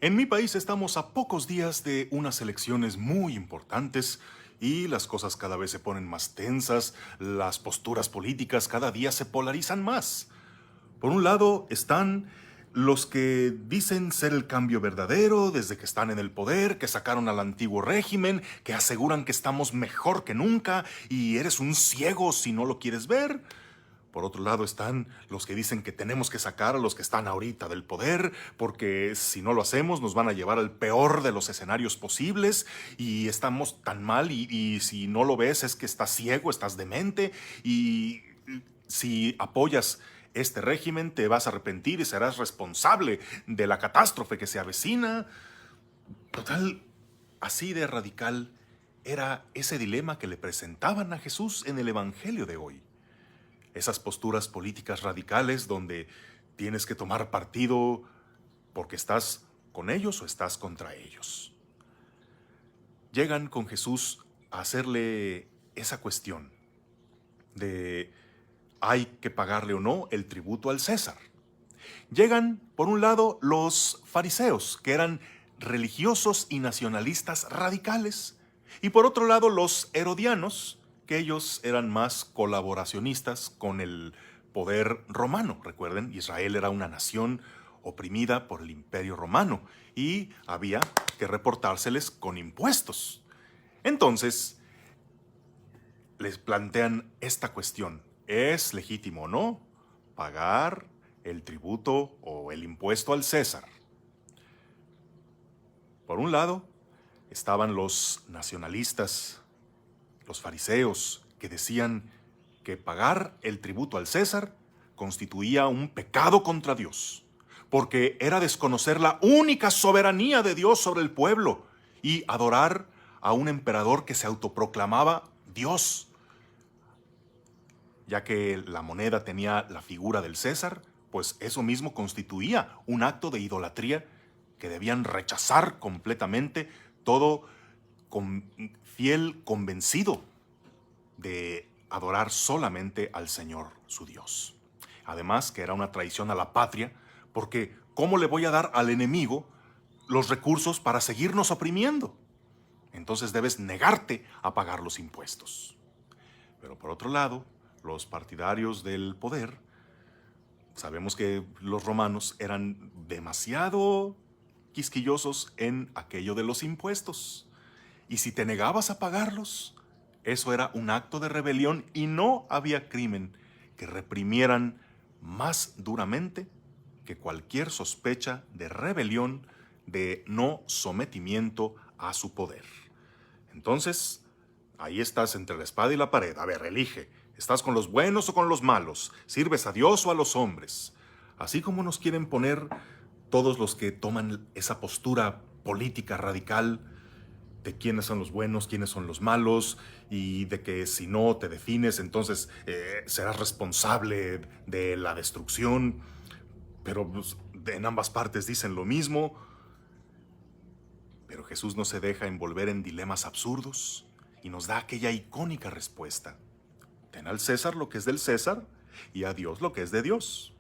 En mi país estamos a pocos días de unas elecciones muy importantes y las cosas cada vez se ponen más tensas, las posturas políticas cada día se polarizan más. Por un lado están los que dicen ser el cambio verdadero desde que están en el poder, que sacaron al antiguo régimen, que aseguran que estamos mejor que nunca y eres un ciego si no lo quieres ver. Por otro lado están los que dicen que tenemos que sacar a los que están ahorita del poder, porque si no lo hacemos nos van a llevar al peor de los escenarios posibles y estamos tan mal y si no lo ves es que estás ciego, estás demente y si apoyas este régimen te vas a arrepentir y serás responsable de la catástrofe que se avecina. Total, así de radical era ese dilema que le presentaban a Jesús en el Evangelio de hoy. Esas posturas políticas radicales donde tienes que tomar partido porque estás con ellos o estás contra ellos. Llegan con Jesús a hacerle esa cuestión de hay que pagarle o no el tributo al César. Llegan, por un lado, los fariseos, que eran religiosos y nacionalistas radicales, y por otro lado, los herodianos, que ellos eran más colaboracionistas con el poder romano. Recuerden, Israel era una nación oprimida por el imperio romano y había que reportárseles con impuestos. Entonces, les plantean esta cuestión. ¿Es legítimo o no pagar el tributo o el impuesto al César? Por un lado, estaban los nacionalistas, los fariseos, que decían que pagar el tributo al César constituía un pecado contra Dios, porque era desconocer la única soberanía de Dios sobre el pueblo y adorar a un emperador que se autoproclamaba Dios. Ya que la moneda tenía la figura del César, pues eso mismo constituía un acto de idolatría que debían rechazar completamente todo fiel convencido de adorar solamente al Señor su Dios. Además que era una traición a la patria, porque ¿cómo le voy a dar al enemigo los recursos para seguirnos oprimiendo? Entonces debes negarte a pagar los impuestos. Pero por otro lado, los partidarios del poder, sabemos que los romanos eran demasiado quisquillosos en aquello de los impuestos. Y si te negabas a pagarlos, eso era un acto de rebelión y no había crimen que reprimieran más duramente que cualquier sospecha de rebelión, de no sometimiento a su poder. Entonces, ahí estás entre la espada y la pared. A ver, elige. ¿Estás con los buenos o con los malos? ¿Sirves a Dios o a los hombres? Así como nos quieren poner todos los que toman esa postura política radical de quiénes son los buenos, quiénes son los malos, y de que si no te defines, entonces serás responsable de la destrucción. Pero pues, en ambas partes dicen lo mismo. Pero Jesús no se deja envolver en dilemas absurdos y nos da aquella icónica respuesta. Ten al César lo que es del César y a Dios lo que es de Dios.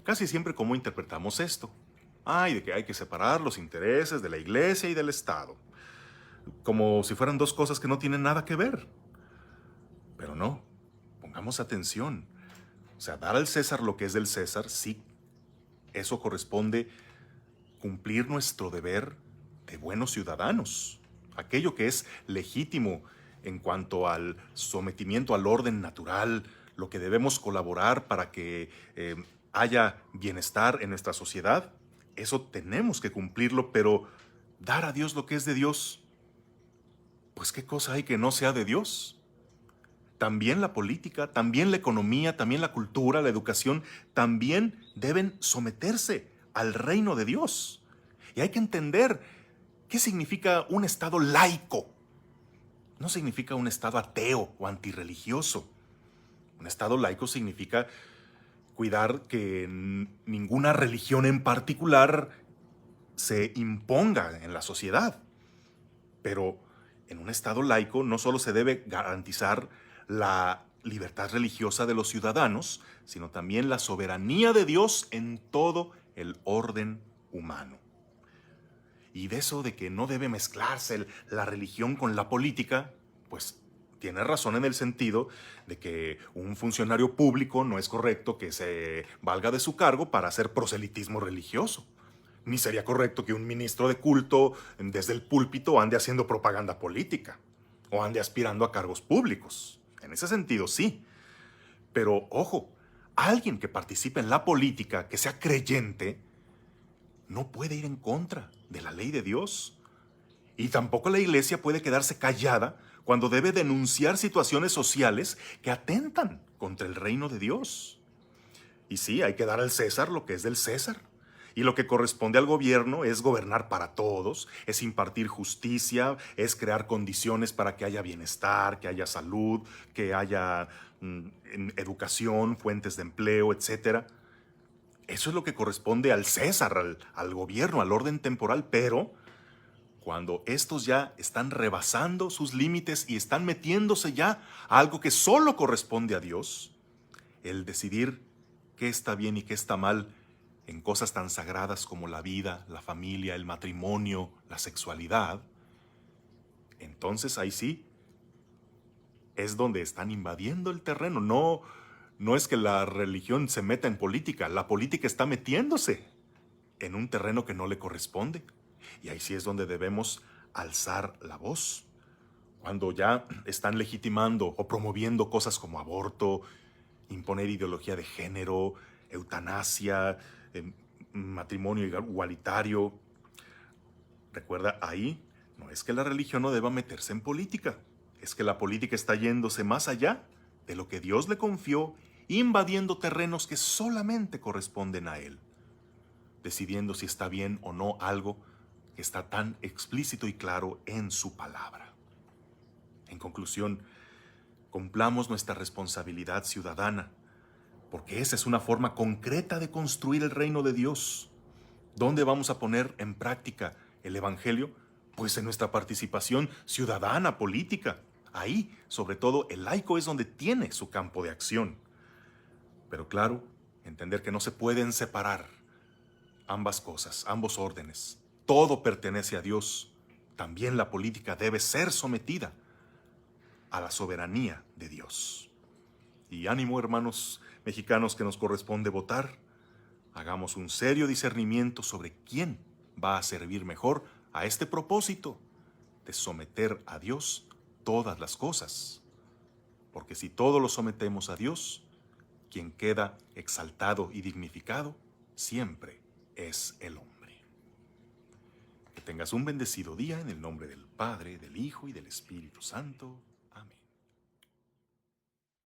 Casi siempre, ¿cómo interpretamos esto? Ay, de que hay que separar los intereses de la iglesia y del Estado, como si fueran dos cosas que no tienen nada que ver. Pero no, pongamos atención. O sea, dar al César lo que es del César, sí, eso corresponde cumplir nuestro deber de buenos ciudadanos, aquello que es legítimo en cuanto al sometimiento al orden natural, lo que debemos colaborar para que haya bienestar en nuestra sociedad, eso tenemos que cumplirlo, pero dar a Dios lo que es de Dios, pues qué cosa hay que no sea de Dios. También la política, también la economía, también la cultura, la educación, también deben someterse al reino de Dios. Y hay que entender qué significa un Estado laico. No significa un Estado ateo o antirreligioso. Un Estado laico significa cuidar que ninguna religión en particular se imponga en la sociedad. Pero en un Estado laico no solo se debe garantizar la libertad religiosa de los ciudadanos, sino también la soberanía de Dios en todo el orden humano. Y de eso de que no debe mezclarse la religión con la política, pues tiene razón en el sentido de que un funcionario público no es correcto que se valga de su cargo para hacer proselitismo religioso. Ni sería correcto que un ministro de culto desde el púlpito ande haciendo propaganda política o ande aspirando a cargos públicos. En ese sentido, sí. Pero, ojo, alguien que participe en la política, que sea creyente, no puede ir en contra de la ley de Dios. Y tampoco la iglesia puede quedarse callada cuando debe denunciar situaciones sociales que atentan contra el reino de Dios. Y sí, hay que dar al César lo que es del César. Y lo que corresponde al gobierno es gobernar para todos, es impartir justicia, es crear condiciones para que haya bienestar, que haya salud, que haya educación, fuentes de empleo, etcétera. Eso es lo que corresponde al César, al gobierno, al orden temporal, pero cuando estos ya están rebasando sus límites y están metiéndose ya a algo que solo corresponde a Dios, el decidir qué está bien y qué está mal en cosas tan sagradas como la vida, la familia, el matrimonio, la sexualidad, entonces ahí sí es donde están invadiendo el terreno. No, no es que la religión se meta en política, la política está metiéndose en un terreno que no le corresponde. Y ahí sí es donde debemos alzar la voz. Cuando ya están legitimando o promoviendo cosas como aborto, imponer ideología de género, eutanasia, matrimonio igualitario. Recuerda, ahí no es que la religión no deba meterse en política, es que la política está yéndose más allá de lo que Dios le confió, invadiendo terrenos que solamente corresponden a Él, decidiendo si está bien o no algo que está tan explícito y claro en su palabra. En conclusión, cumplamos nuestra responsabilidad ciudadana, porque esa es una forma concreta de construir el reino de Dios. ¿Dónde vamos a poner en práctica el Evangelio? Pues en nuestra participación ciudadana, política. Ahí, sobre todo, el laico es donde tiene su campo de acción. Pero claro, entender que no se pueden separar ambas cosas, ambos órdenes. Todo pertenece a Dios. También la política debe ser sometida a la soberanía de Dios. Y ánimo, hermanos mexicanos, que nos corresponde votar. Hagamos un serio discernimiento sobre quién va a servir mejor a este propósito de someter a Dios todas las cosas. Porque si todo lo sometemos a Dios, quien queda exaltado y dignificado siempre es el hombre. Que tengas un bendecido día en el nombre del Padre, del Hijo y del Espíritu Santo.